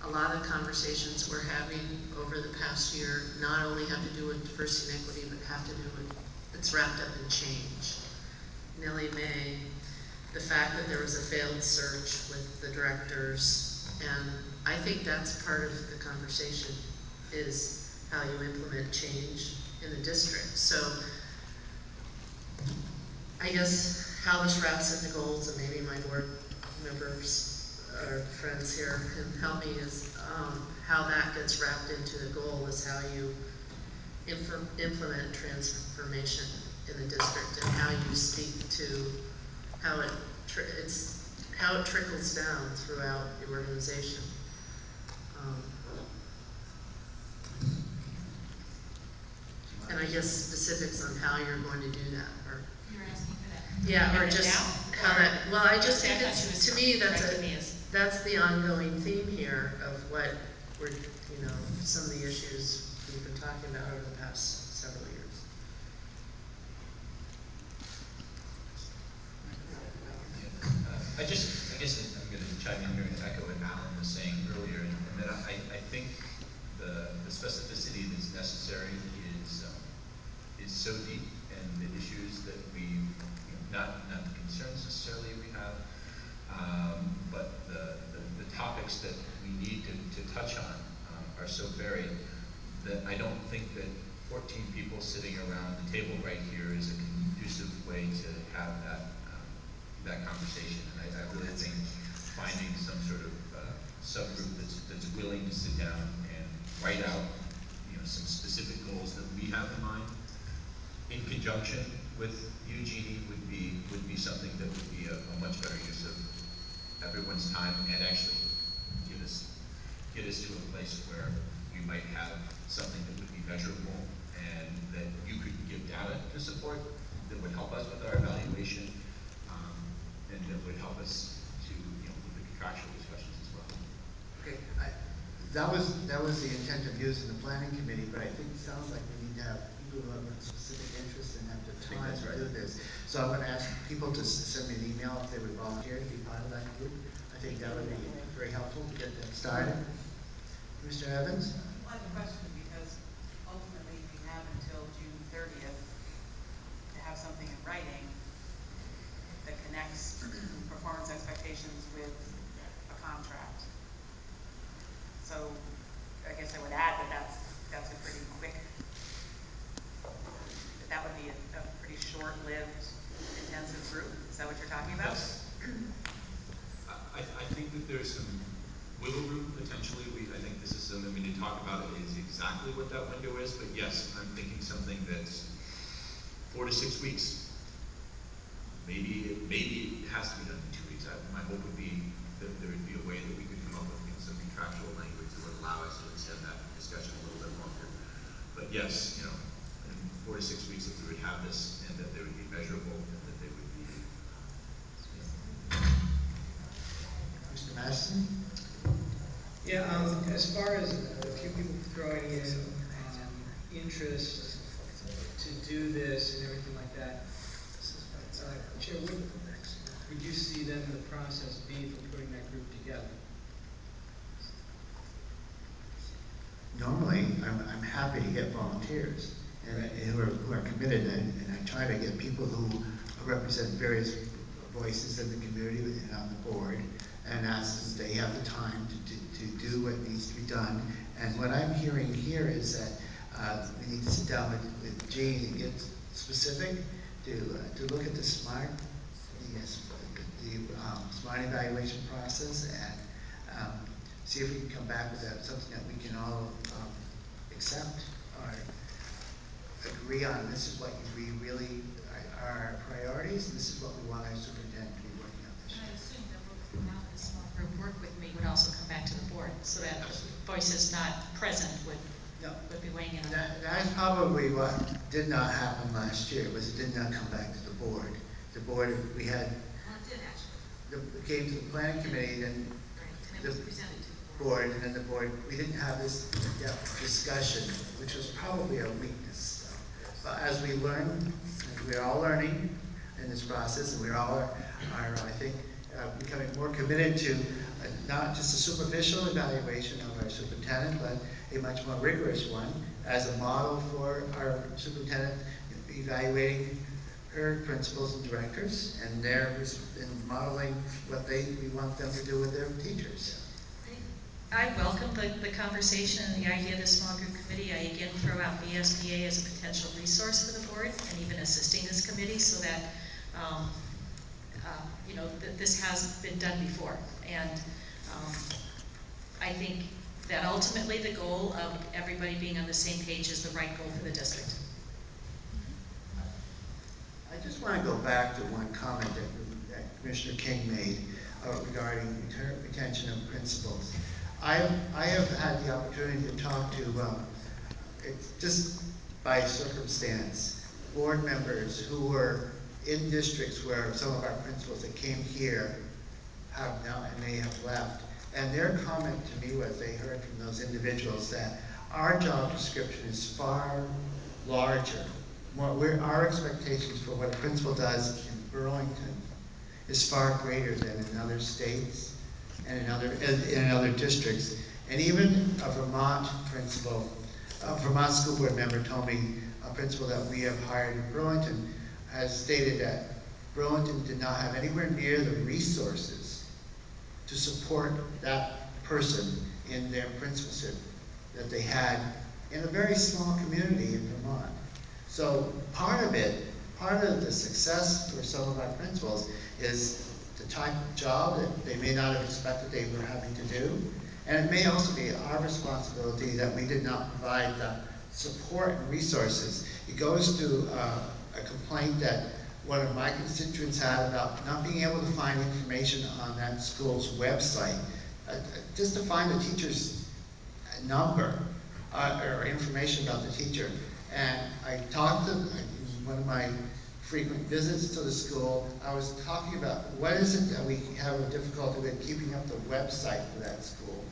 a lot of the conversations we're having over the past year not only have to do with diversity and equity, but have to do with, it's wrapped up in change. Nellie Mae, the fact that there was a failed search with the directors, and I think that's part of the conversation, is how you implement change in the district. So I guess how this wraps into goals, and maybe my board members or friends here can help me, is how that gets wrapped into the goal is how you implement transformation in the district, and how you speak to how it's how it trickles down throughout the organization. And I guess specifics on how you're going to do that, or you're asking for that. yeah, or just now, how or, that. Well, I just think it's to me that's the ongoing theme here of what we're, you know, some of the issues we've been talking about over the past several years. I guess I'm going to chime in here and echo what Alan was saying earlier, and that I think the specificity that's necessary is so deep, and the issues that we, you know, not the concerns necessarily we have, but the topics that we need to touch on are so varied that I don't think that 14 people sitting around the table right here is a conducive way to have that conversation. And I really think finding some sort of subgroup that's willing to sit down and write out, you know, some specific goals that we have in mind, in conjunction with you, Jeannie, would be something that would be a much better use of everyone's time, and actually get us to a place where we might have something that would be measurable and that you could give data to support, that would help us with our evaluation, and that would help us to, you know, with the contractual discussions as well. Okay, that was the intent of using the planning committee, but I think it sounds like we need to have people who have a specific interest and have the time to do this. So I'm going to ask people to send me an email if they would volunteer to be part of that group. I think that would be very helpful to get that started. Mr. Evans? Well, I have a question, because ultimately we have until June 30th to have something in writing that connects performance expectations with a contract. So I guess I would add that that's a pretty quick, that would be a pretty short-lived, intensive group. Is that what you're talking about? Yes. I think that there's some wiggle room potentially. I think this is something we need to talk about, is exactly what that window is. But yes, I'm thinking something that's 4 to 6 weeks. Maybe it has to be done in 2 weeks. My hope would be that there would be a way that we could come up with, you know, some contractual language that would allow us to extend that discussion a little bit longer. But yes, you know, in 4 to 6 weeks, that we would have this, and that they would be measurable, and that they would be, you know. Mr. Madison? Yeah, as far as a few people throwing in interest to do this and everything like that, Chair, what would you see then the process be for putting that group together? Normally, I'm happy to get volunteers and, right, who are committed, and I try to get people who represent various voices in the community and on the board, and ask them if they have the time to do what needs to be done. And what I'm hearing here is that we need to sit down with Jean and get specific to look at the SMART evaluation process, and see if we can come back with something that we can all accept or agree on. This is what we really are our priorities, and this is what we want our superintendent to be working on this And year. I assume that what would come out of the small group work with me would also come back to the board, so that the voices not present would be weighing in on that. That's probably what did not happen last year, was it did not come back to the board. The board, we had, Well, it did actually. it came to the planning committee, then right, and it was presented to the board, and then the board, we didn't have this in-depth discussion, which was probably our weakness. But as we learn, as we're all learning in this process, and we're all I think, becoming more committed to not just a superficial evaluation of our superintendent, but a much more rigorous one as a model for our superintendent evaluating her principals and directors and and modeling what we want them to do with their teachers. I welcome the conversation and the idea of the small group committee. I again throw out BSBA as a potential resource for the board and even assisting this committee so that you know, that this has been done before. And I think that ultimately the goal of everybody being on the same page is the right goal for the district. I just want to go back to one comment that Commissioner King made regarding retention of principals. I have had the opportunity to talk to, it's just by circumstance, board members who were in districts where some of our principals that came here have now, and they have left. And their comment to me was they heard from those individuals that our job description is far larger. Our expectations for what a principal does in Burlington is far greater than in other states and in other districts. And even a Vermont principal, a Vermont school board member told me, a principal that we have hired in Burlington has stated that Burlington did not have anywhere near the resources to support that person in their principalship that they had in a very small community in Vermont. So part of the success for some of our principals is the type of job that they may not have expected they were having to do. And it may also be our responsibility that we did not provide the support and resources. It goes to a complaint that one of my constituents had about not being able to find information on that school's website. Just to find the teacher's number or information about the teacher. And I talked to, in one of my frequent visits to the school, I was talking about what is it that we have a difficulty with keeping up the website for that school.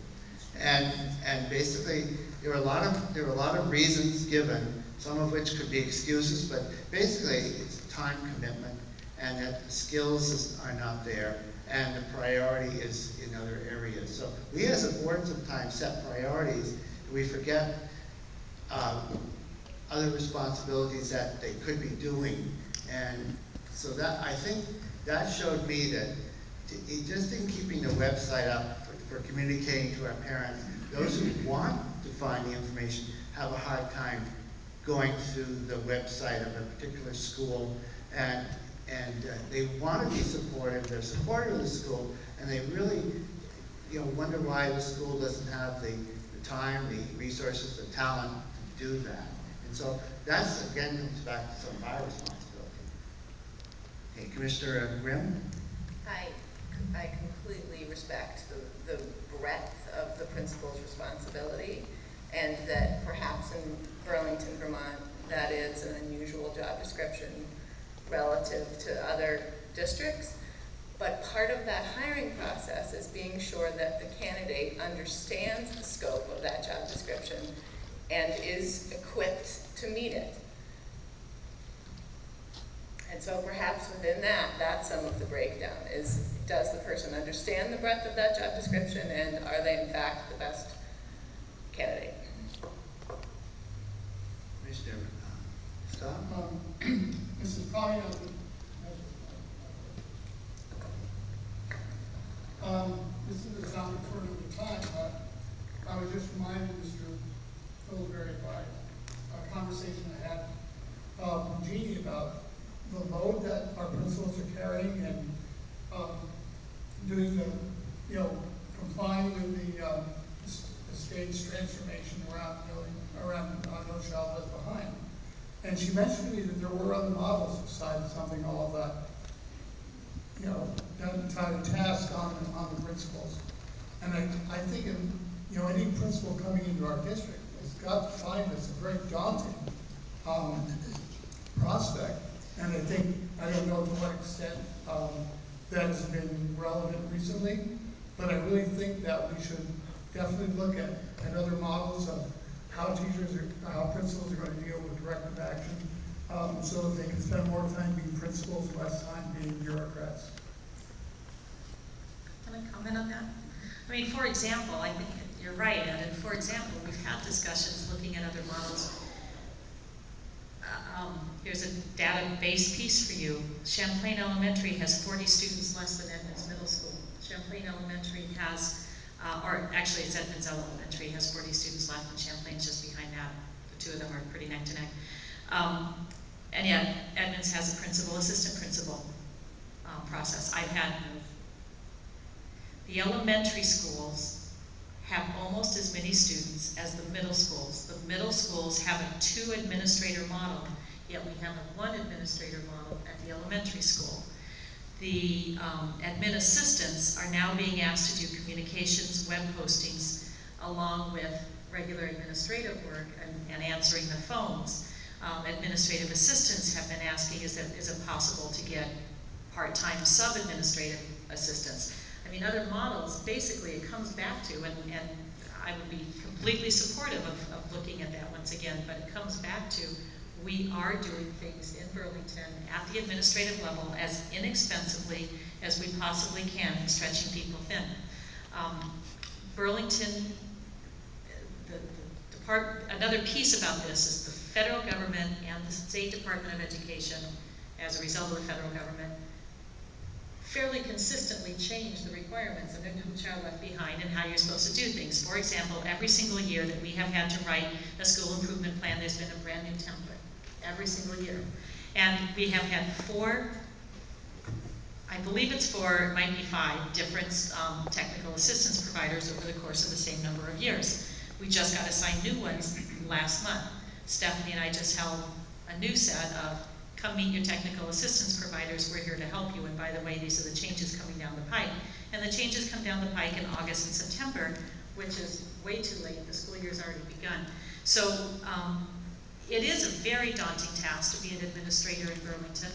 And basically there were a lot of reasons given, some of which could be excuses, but basically it's time commitment and that the skills are not there and the priority is in other areas. So we as a board sometimes set priorities and we forget other responsibilities that they could be doing. And so that, I think that showed me that just in keeping the website up for communicating to our parents, those who want to find the information have a hard time going to the website of a particular school, and they want to be supportive. They're supportive of the school, and they really, wonder why the school doesn't have the time, the resources, the talent to do that. And so that's again comes back to some of our responsibility. Okay, Commissioner Grimm. I completely respect the breadth of the principal's responsibility, and that perhaps in Burlington, Vermont, that is an unusual job description relative to other districts. But part of that hiring process is being sure that the candidate understands the scope of that job description and is equipped to meet it. And so perhaps within that, that's some of the breakdown is, does the person understand the breadth of that job description, and are they in fact the best candidate? Commissioner Scott? This is probably not the this is not the pertinent time, but I was just reminded, Mr. Pillsbury, by a conversation I had with Jeannie about the load that our principals are carrying and doing the, complying with the state's transformation around No Child Left Behind. And she mentioned to me that there were other models besides something all that, that kind of task on the principals. And I think, any principal coming into our district has got to find this a very daunting prospect. And I don't know to what extent that has been relevant recently, but I really think that we should definitely look at other models of how principals are going to deal with corrective action, so that they can spend more time being principals and less time being bureaucrats. Can I comment on that? I mean, for example, I think you're right, Ed, and for example, we've had discussions looking at other models. Here's a database piece for you. Champlain Elementary has 40 students less than Edmonds Middle School. Champlain Elementary has, or actually it's Edmonds Elementary has 40 students left, and Champlain's just behind that. The two of them are pretty neck to neck. And yet Edmonds has a principal, assistant principal process. I've had the elementary schools have almost as many students as the middle schools. The middle schools have a 2 administrator model, yet we have a 1 administrator model at the elementary school. The admin assistants are now being asked to do communications, web postings, along with regular administrative work and answering the phones. Administrative assistants have been asking, is it possible to get part-time sub-administrative assistants? I mean, other models, basically it comes back to, and I would be completely supportive of looking at that once again, but it comes back to, we are doing things in Burlington at the administrative level as inexpensively as we possibly can and stretching people thin. Burlington, another piece about this is the federal government and the State Department of Education, as a result of the federal government, fairly consistently change the requirements of No Child Left Behind and how you're supposed to do things. For example, every single year that we have had to write a school improvement plan, there's been a brand new template. Every single year. And we have had 4, I believe it's 4, it might be 5, different technical assistance providers over the course of the same number of years. We just got assigned new ones last month. Stephanie and I just held a new set of, come meet your technical assistance providers, we're here to help you, and by the way, these are the changes coming down the pike. And the changes come down the pike in August and September, which is way too late, the school year's already begun. So it is a very daunting task to be an administrator in Burlington,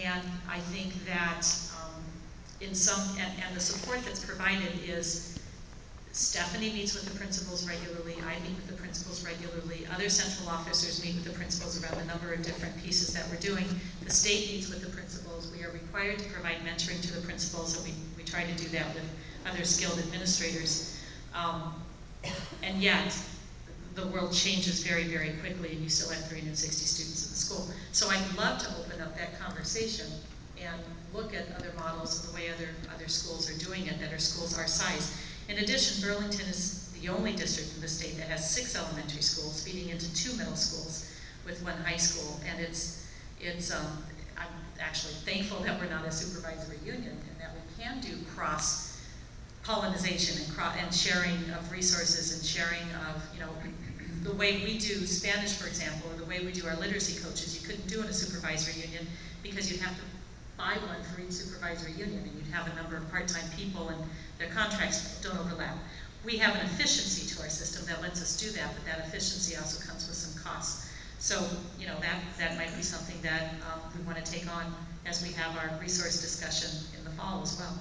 and I think that and the support that's provided is, Stephanie meets with the principals regularly, I meet with the principals regularly, other central officers meet with the principals around a number of different pieces that we're doing. The state meets with the principals. We are required to provide mentoring to the principals, and we try to do that with other skilled administrators. And yet, the world changes very, very quickly, and you still have 360 students in the school. So I'd love to open up that conversation and look at other models of the way other schools are doing it, that are schools our size. In addition, Burlington is the only district in the state that has 6 elementary schools feeding into 2 middle schools with 1 high school, and I'm actually thankful that we're not a supervisory union and that we can do cross pollination and sharing of resources and sharing of, the way we do Spanish, for example, or the way we do our literacy coaches. You couldn't do in a supervisory union because you'd have to buy one for each supervisory union, and you'd have a number of part-time people and their contracts don't overlap. We have an efficiency to our system that lets us do that, but that efficiency also comes with some costs. So, that might be something that we want to take on as we have our resource discussion in the fall as well.